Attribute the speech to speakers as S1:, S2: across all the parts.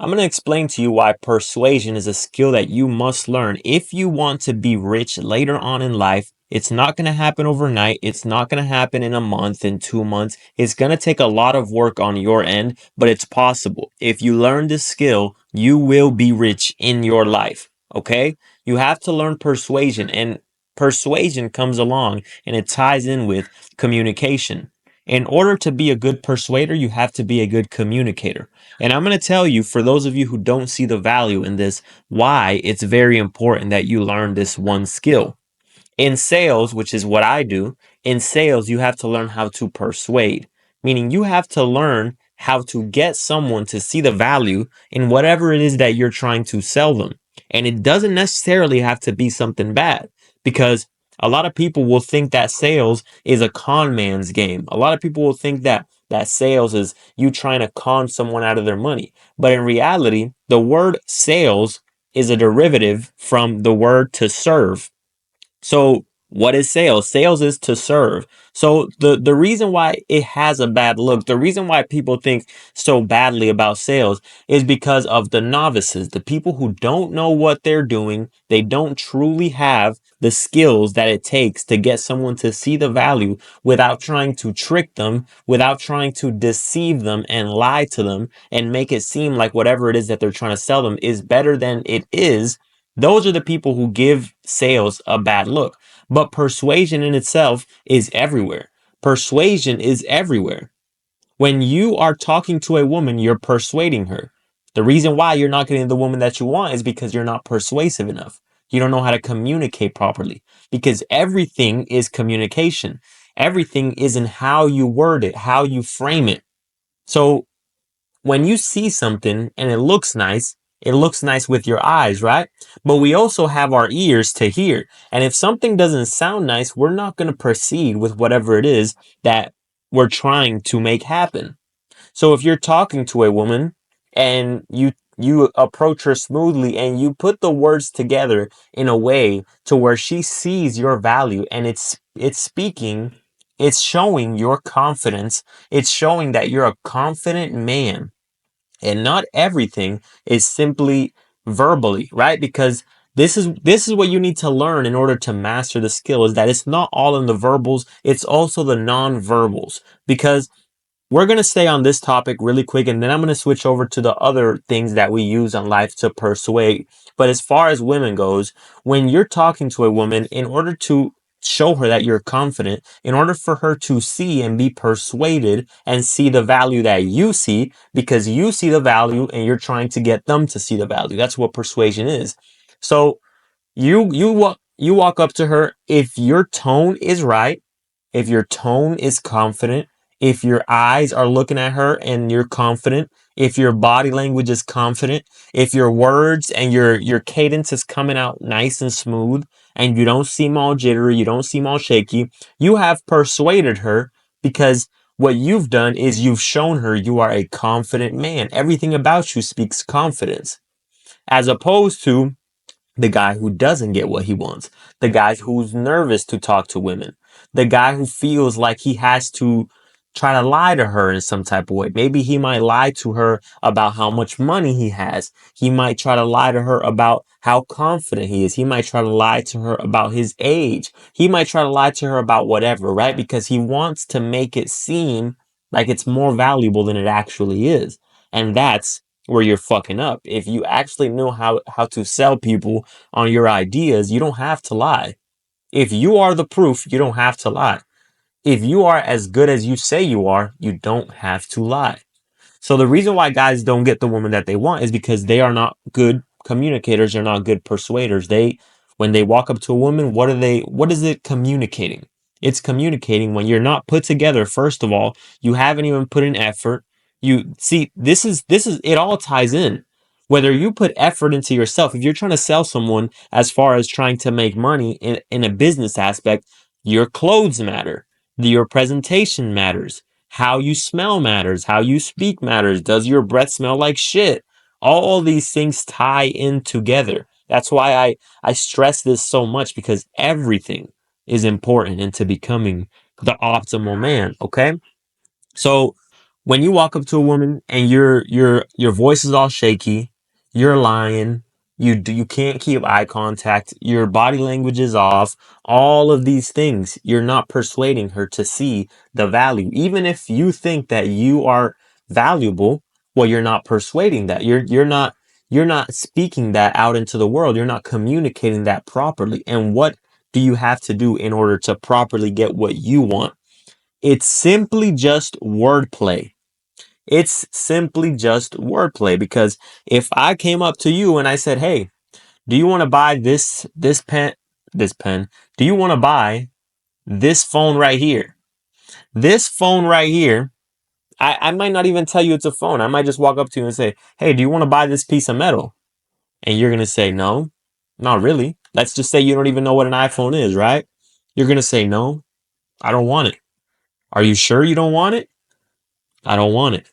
S1: I'm going to explain to you why persuasion is a skill that you must learn if you want to be rich later on in life. It's not going to happen overnight. It's not going to happen in a month, in 2 months. It's going to take a lot of work on your end, but it's possible. If you learn this skill, you will be rich in your life. Okay? You have to learn persuasion, and persuasion comes along and it ties in with communication. In order to be a good persuader, you have to be a good communicator. And I'm going to tell you, for those of you who don't see the value in this, why it's very important that you learn this one skill. In sales, which is what I do, in sales, you have to learn how to persuade, meaning you have to learn how to get someone to see the value in whatever it is that you're trying to sell them. And it doesn't necessarily have to be something bad, because a lot of people will think that sales is a con man's game. A lot of people will think that sales is you trying to con someone out of their money. But in reality, the word sales is a derivative from the word to serve. So what is sales? Sales is to serve. So the reason why it has a bad look, the reason why people think so badly about sales is because of the novices, the people who don't know what they're doing. They don't truly have the skills that it takes to get someone to see the value without trying to trick them, without trying to deceive them and lie to them and make it seem like whatever it is that they're trying to sell them is better than it is. Those are the people who give sales a bad look. But persuasion in itself is everywhere. Persuasion is everywhere. When you are talking to a woman, you're persuading her. The reason why you're not getting the woman that you want is because you're not persuasive enough. You don't know how to communicate properly, because everything is communication. Everything is in how you word it, how you frame it. So when you see something and it looks nice with your eyes, right? But we also have our ears to hear. And if something doesn't sound nice, we're not going to proceed with whatever it is that we're trying to make happen. So if you're talking to a woman and you approach her smoothly and you put the words together in a way to where she sees your value, and it's speaking, it's showing your confidence, it's showing that you're a confident man, and not everything is simply verbally, right? Because this is what you need to learn in order to master the skill, is that it's not all in the verbals, it's also the non-verbals. Because we're going to stay on this topic really quick, and then I'm going to switch over to the other things that we use on life to persuade. But as far as women goes, when you're talking to a woman, in order to show her that you're confident, in order for her to see and be persuaded and see the value that you see, because you see the value and you're trying to get them to see the value. That's what persuasion is. So you walk up to her. If your tone is right, if your tone is confident, if your eyes are looking at her and you're confident, if your body language is confident, if your words and your cadence is coming out nice and smooth, and you don't seem all jittery, you don't seem all shaky, you have persuaded her, because what you've done is you've shown her you are a confident man. Everything about you speaks confidence, as opposed to the guy who doesn't get what he wants, the guy who's nervous to talk to women, the guy who feels like he has to try to lie to her in some type of way. Maybe he might lie to her about how much money he has. He might try to lie to her about how confident he is. He might try to lie to her about his age. He might try to lie to her about whatever, right? Because he wants to make it seem like it's more valuable than it actually is. And that's where you're fucking up. If you actually knew how to sell people on your ideas, you don't have to lie. If you are the proof, you don't have to lie. If you are as good as you say you are, you don't have to lie. So the reason why guys don't get the woman that they want is because they are not good communicators. They're not good persuaders. When they walk up to a woman, what is it communicating? It's communicating when you're not put together. First of all, you haven't even put in effort. You see, this is, it all ties in. Whether you put effort into yourself, if you're trying to sell someone as far as trying to make money in a business aspect, your clothes matter. Your presentation matters. How you smell matters. How you speak matters. Does your breath smell like shit? All these things tie in together. That's why I stress this so much, because everything is important into becoming the optimal man. Okay. So When you walk up to a woman and your voice is all shaky, you're lying, you can't keep eye contact, your body language is off, all of these things, you're not persuading her to see the value. Even if you think that you are valuable, well, you're not persuading that. You're not speaking that out into the world. You're not communicating that properly. And what do you have to do in order to properly get what you want? It's simply just wordplay. It's simply just wordplay, because if I came up to you and I said, "Hey, do you want to buy this pen? Do you want to buy this phone right here? This phone right here." I might not even tell you it's a phone. I might just walk up to you and say, "Hey, do you want to buy this piece of metal?" And you're going to say, "No, not really." Let's just say you don't even know what an iPhone is, right? You're going to say, "No, I don't want it." "Are you sure you don't want it?" "I don't want it."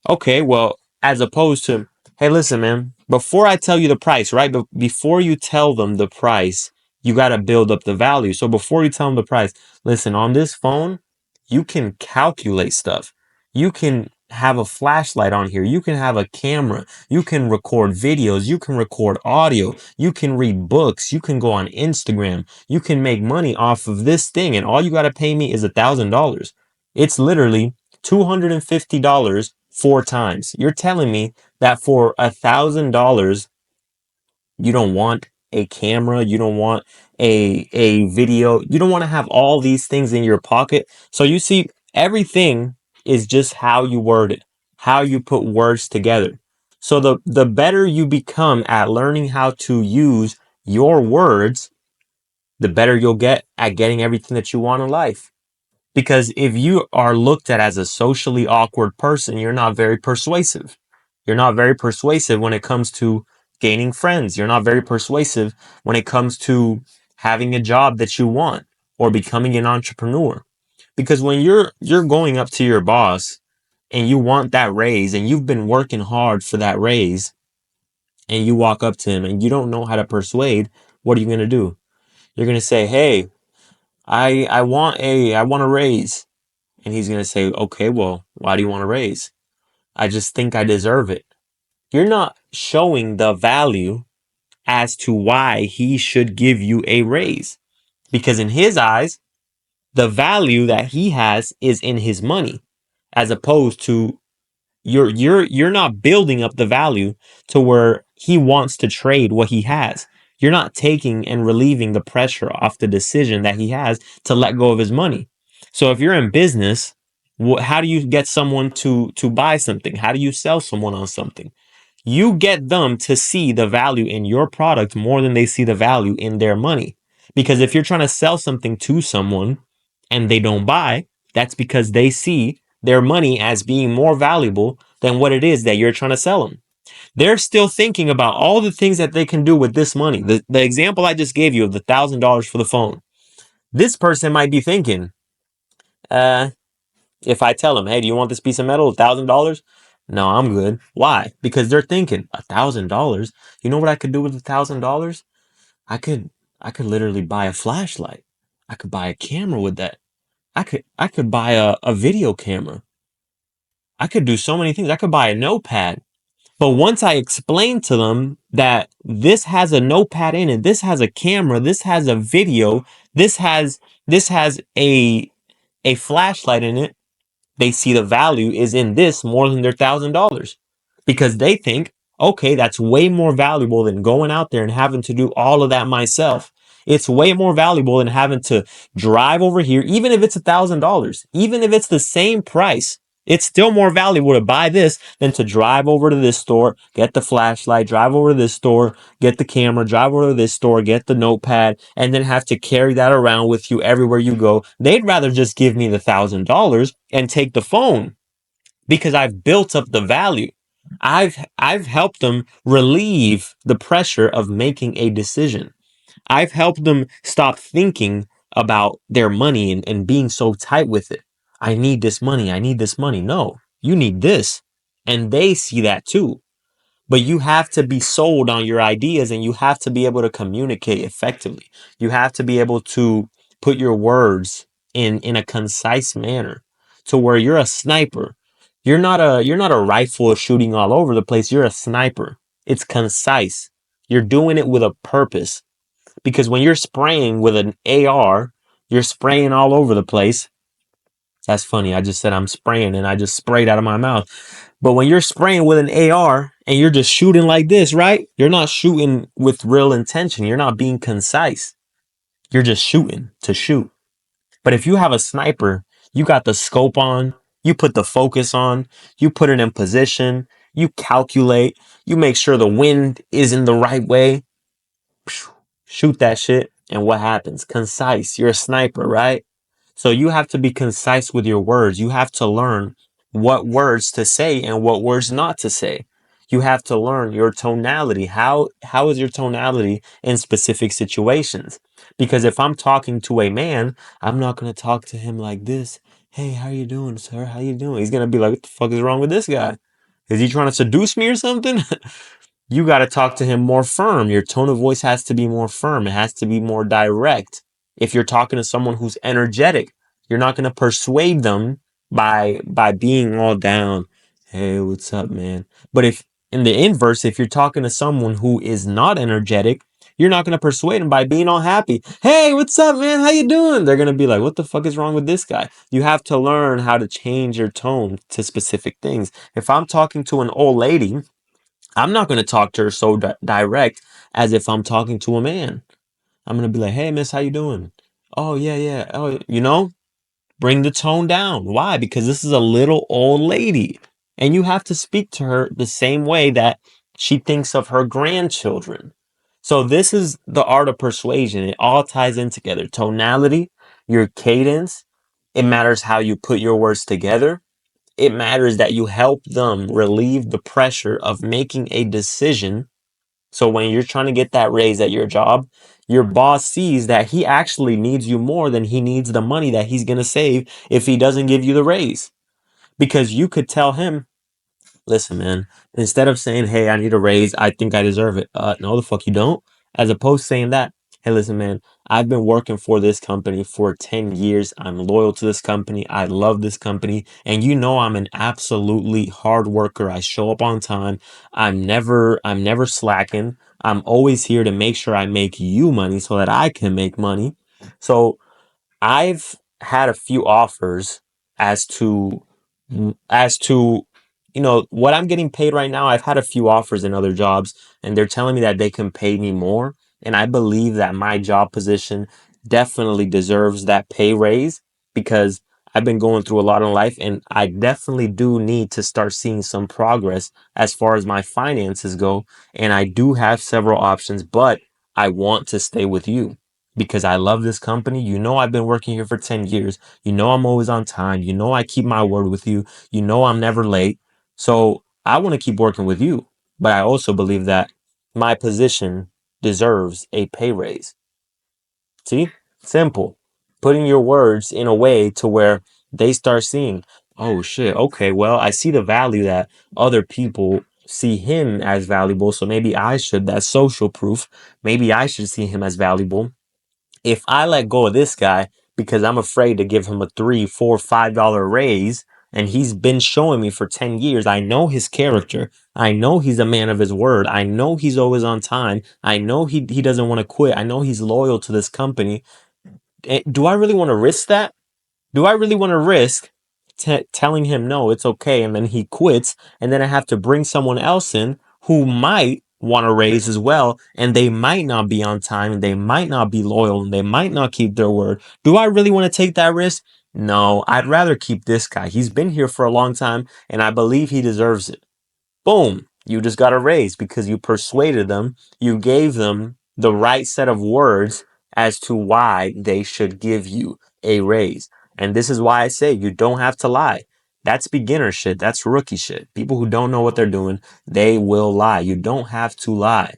S1: Okay, well, as opposed to, "Hey, listen, man, before I tell you the price, right? But before you tell them the price, you got to build up the value. So before you tell them the price, listen, on this phone, you can calculate stuff. You can have a flashlight on here. You can have a camera. You can record videos. You can record audio. You can read books. You can go on Instagram. You can make money off of this thing. And all you got to pay me is $1,000. It's literally $250 four times. You're telling me that for $1,000, you don't want a camera, you don't want a video, you don't want to have all these things in your pocket. So you see, everything is just how you word it, how you put words together. So the better you become at learning how to use your words, the better you'll get at getting everything that you want in life. Because if you are looked at as a socially awkward person, you're not very persuasive. You're not very persuasive when it comes to gaining friends. You're not very persuasive when it comes to having a job that you want or becoming an entrepreneur. Because when you're going up to your boss and you want that raise and you've been working hard for that raise, and you walk up to him and you don't know how to persuade, what are you going to do? You're going to say, "Hey, I want a raise." And he's going to say, "Okay, well, why do you want to raise?" "I just think I deserve it." You're not showing the value as to why he should give you a raise. Because in his eyes, the value that he has is in his money, as opposed to you're not building up the value to where he wants to trade what he has. You're not taking and relieving the pressure off the decision that he has to let go of his money. So if you're in business, how do you get someone to buy something? How do you sell someone on something? You get them to see the value in your product more than they see the value in their money. Because if you're trying to sell something to someone and they don't buy, that's because they see their money as being more valuable than what it is that you're trying to sell them. They're still thinking about all the things that they can do with this money. The example I just gave you of the $1,000 for the phone. This person might be thinking, uh, if I tell them, "Hey, do you want this piece of metal, $1,000?" "No, I'm good." Why? Because they're thinking, $1,000. You know what I could do with $1,000? I could, I could literally buy a flashlight. I could buy a camera with that. I could buy a video camera. I could do so many things. I could buy a notepad. But once I explain to them that this has a notepad in it, this has a camera, this has a video, this has a flashlight in it, they see the value is in this more than their $1,000, because they think, okay, that's way more valuable than going out there and having to do all of that myself. It's way more valuable than having to drive over here, even if it's $1,000, even if it's the same price. It's still more valuable to buy this than to drive over to this store, get the flashlight, drive over to this store, get the camera, drive over to this store, get the notepad, and then have to carry that around with you everywhere you go. They'd rather just give me the $1,000 and take the phone, because I've built up the value. I've helped them relieve the pressure of making a decision. I've helped them stop thinking about their money and being so tight with it. "I need this money. I need this money." No, you need this. And they see that too. But you have to be sold on your ideas, and you have to be able to communicate effectively. You have to be able to put your words in a concise manner to where you're a sniper. You're not a rifle shooting all over the place. You're a sniper. It's concise. You're doing it with a purpose. Because when you're spraying with an AR, you're spraying all over the place. That's funny. I just said I'm spraying and I just sprayed out of my mouth. But when you're spraying with an AR and you're just shooting like this, right? You're not shooting with real intention. You're not being concise. You're just shooting to shoot. But if you have a sniper, you got the scope on, you put the focus on, you put it in position, you calculate, you make sure the wind is in the right way. Shoot that shit. And what happens? Concise. You're a sniper, right? So you have to be concise with your words. You have to learn what words to say and what words not to say. You have to learn your tonality. How is your tonality in specific situations? Because if I'm talking to a man, I'm not going to talk to him like this. Hey, how you doing, sir? How you doing? He's going to be like, what the fuck is wrong with this guy? Is he trying to seduce me or something? You got to talk to him more firm. Your tone of voice has to be more firm. It has to be more direct. If you're talking to someone who's energetic, you're not going to persuade them by being all down. Hey, what's up, man? But if in the inverse, if you're talking to someone who is not energetic, you're not going to persuade them by being all happy. Hey, what's up, man? How you doing? They're going to be like, what the fuck is wrong with this guy? You have to learn how to change your tone to specific things. If I'm talking to an old lady, I'm not going to talk to her so direct as if I'm talking to a man. I'm going to be like, "Hey, miss, how you doing?" "Oh, yeah, yeah." "Oh, bring the tone down." Why? Because this is a little old lady. And you have to speak to her the same way that she thinks of her grandchildren. So this is the art of persuasion. It all ties in together. Tonality, your cadence. It matters how you put your words together. It matters that you help them relieve the pressure of making a decision. So when you're trying to get that raise at your job, your boss sees that he actually needs you more than he needs the money that he's going to save if he doesn't give you the raise. Because you could tell him, listen, man, instead of saying, hey, I need a raise, I think I deserve it. No, the fuck you don't. As opposed to saying that, hey, listen, man, I've been working for this company for 10 years. I'm loyal to this company. I love this company. And you know, I'm an absolutely hard worker. I show up on time. I'm never slacking. I'm always here to make sure I make you money so that I can make money. So I've had a few offers as to as to what I'm getting paid right now. I've had a few offers in other jobs and they're telling me that they can pay me more, and I believe that my job position definitely deserves that pay raise because I've been going through a lot in life and I definitely do need to start seeing some progress as far as my finances go, and I do have several options, but I want to stay with you because I love this company. You know, I've been working here for 10 years. You know, I'm always on time. You know, I keep my word with you. You know, I'm never late. So I want to keep working with you. But I also believe that my position deserves a pay raise. See? Simple. Putting your words in a way to where they start seeing, oh shit, okay, well, I see the value that other people see him as valuable. So maybe I should, that's social proof. Maybe I should see him as valuable. If I let go of this guy because I'm afraid to give him a $3, $4, $5 raise, and he's been showing me for 10 years, I know his character. I know he's a man of his word. I know he's always on time. I know he doesn't want to quit. I know he's loyal to this company. Do I really want to risk that? Do I really want to risk telling him no, it's okay, and then he quits, and then I have to bring someone else in who might want to raise as well, and they might not be on time, and they might not be loyal, and they might not keep their word? Do I really want to take that risk? No, I'd rather keep this guy. He's been here for a long time, and I believe he deserves it. Boom, you just got a raise because you persuaded them. You gave them the right set of words as to why they should give you a raise. And this is why I say you don't have to lie. That's beginner shit. That's rookie shit. People who don't know what they're doing, they will lie. You don't have to lie.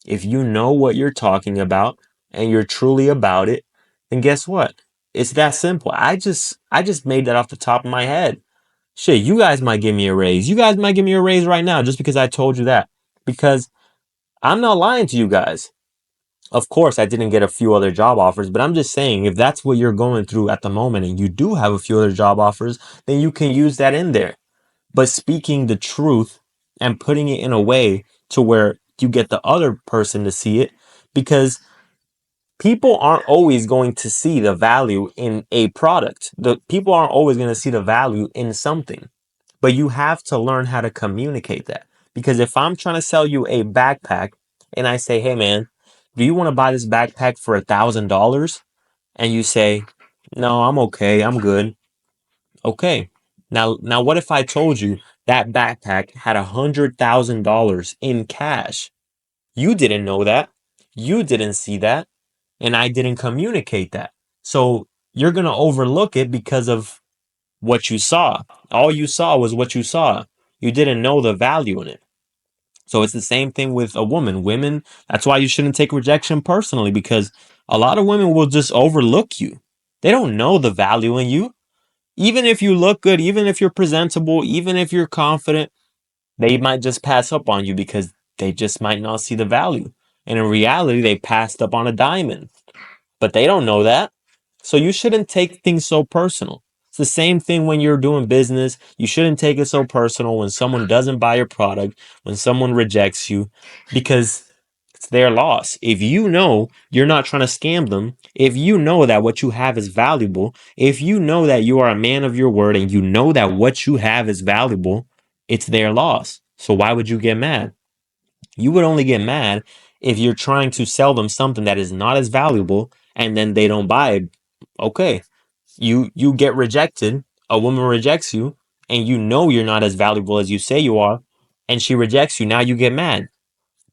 S1: If you know what you're talking about and you're truly about it, then guess what? It's that simple. I just made that off the top of my head. Shit, you guys might give me a raise. You guys might give me a raise right now just because I told you that. Because I'm not lying to you guys. Of course, I didn't get a few other job offers, but I'm just saying if that's what you're going through at the moment and you do have a few other job offers, then you can use that in there. but speaking the truth and putting it in a way to where you get the other person to see it, because people aren't always going to see the value in a product. The people aren't always going to see the value in something, but you have to learn how to communicate that. Because if I'm trying to sell you a backpack and I say, hey man, do you want to buy this backpack for $1,000? And you say, no, I'm okay. I'm good. Okay. Now what if I told you that backpack had $100,000 in cash? You didn't know that. You didn't see that. And I didn't communicate that. So you're going to overlook it because of what you saw. All you saw was what you saw. You didn't know the value in it. So it's the same thing with a woman. Women, that's why you shouldn't take rejection personally, because a lot of women will just overlook you. They don't know the value in you. Even if you look good, even if you're presentable, even if you're confident, they might just pass up on you because they just might not see the value. And in reality, they passed up on a diamond, but they don't know that. So you shouldn't take things so personal. It's the same thing when you're doing business. You shouldn't take it so personal when someone doesn't buy your product, when someone rejects you, because it's their loss. If you know you're not trying to scam them, if you know that what you have is valuable, if you know that you are a man of your word and you know that what you have is valuable, it's their loss. So why would you get mad? You would only get mad if you're trying to sell them something that is not as valuable and then they don't buy it. Okay, you get rejected. A woman rejects you and you know you're not as valuable as you say you are, and she rejects you. Now you get mad.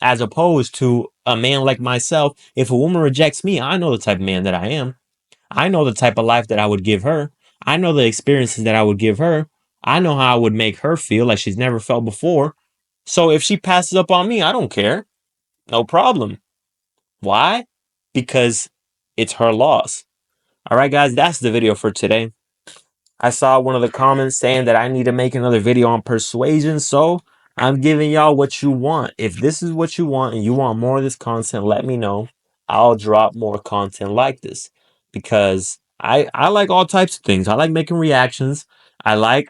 S1: As opposed to a man like myself, if a woman rejects me, I know the type of man that I am. I know the type of life that I would give her. I know the experiences that I would give her. I know how I would make her feel like she's never felt before. So if she passes up on me, I don't care. No problem. Why? Because it's her loss. All right, guys, that's the video for today. I saw one of the comments saying that I need to make another video on persuasion, so I'm giving y'all what you want. If this is what you want and you want more of this content, let me know. I'll drop more content like this because I like all types of things. I like making reactions. I like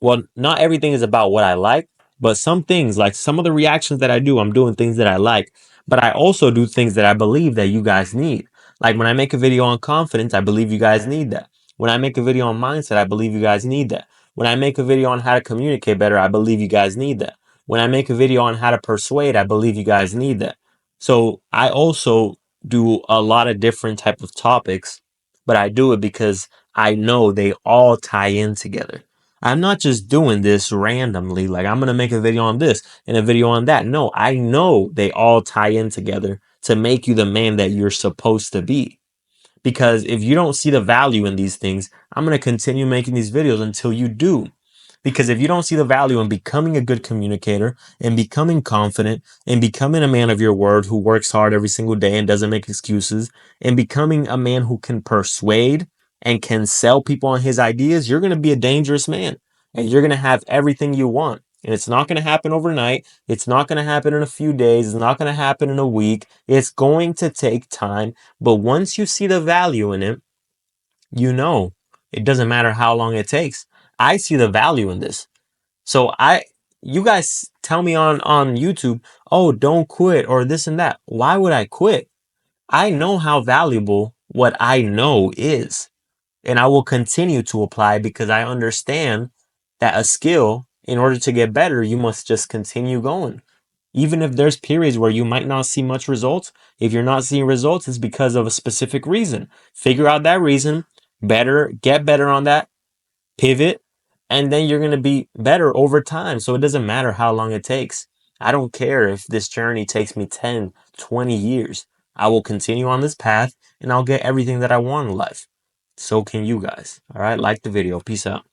S1: well, not everything is about what I like, but some things, like some of the reactions that I do, I'm doing things that I like, but I also do things that I believe that you guys need. Like when I make a video on confidence, I believe you guys need that. When I make a video on mindset, I believe you guys need that. When I make a video on how to communicate better, I believe you guys need that. When I make a video on how to persuade, I believe you guys need that. So I also do a lot of different type of topics, but I do it because I know they all tie in together. I'm not just doing this randomly, like I'm going to make a video on this and a video on that. No, I know they all tie in together to make you the man that you're supposed to be. Because if you don't see the value in these things, I'm going to continue making these videos until you do. Because if you don't see the value in becoming a good communicator and becoming confident and becoming a man of your word who works hard every single day and doesn't make excuses and becoming a man who can persuade and can sell people on his ideas, you're going to be a dangerous man and you're going to have everything you want. And it's not going to happen overnight. It's not going to happen in a few days. It's not going to happen in a week. It's going to take time. But once you see the value in it, you know, it doesn't matter how long it takes. I see the value in this. So you guys tell me on YouTube, oh, don't quit or this and that. Why would I quit? I know how valuable what I know is, and I will continue to apply because I understand that a skill, in order to get better, you must just continue going. Even if there's periods where you might not see much results, if you're not seeing results, it's because of a specific reason. Figure out that reason, get better on that, pivot, and then you're going to be better over time. So it doesn't matter how long it takes. I don't care if this journey takes me 10, 20 years. I will continue on this path and I'll get everything that I want in life. So can you guys. All right. Like the video. Peace out.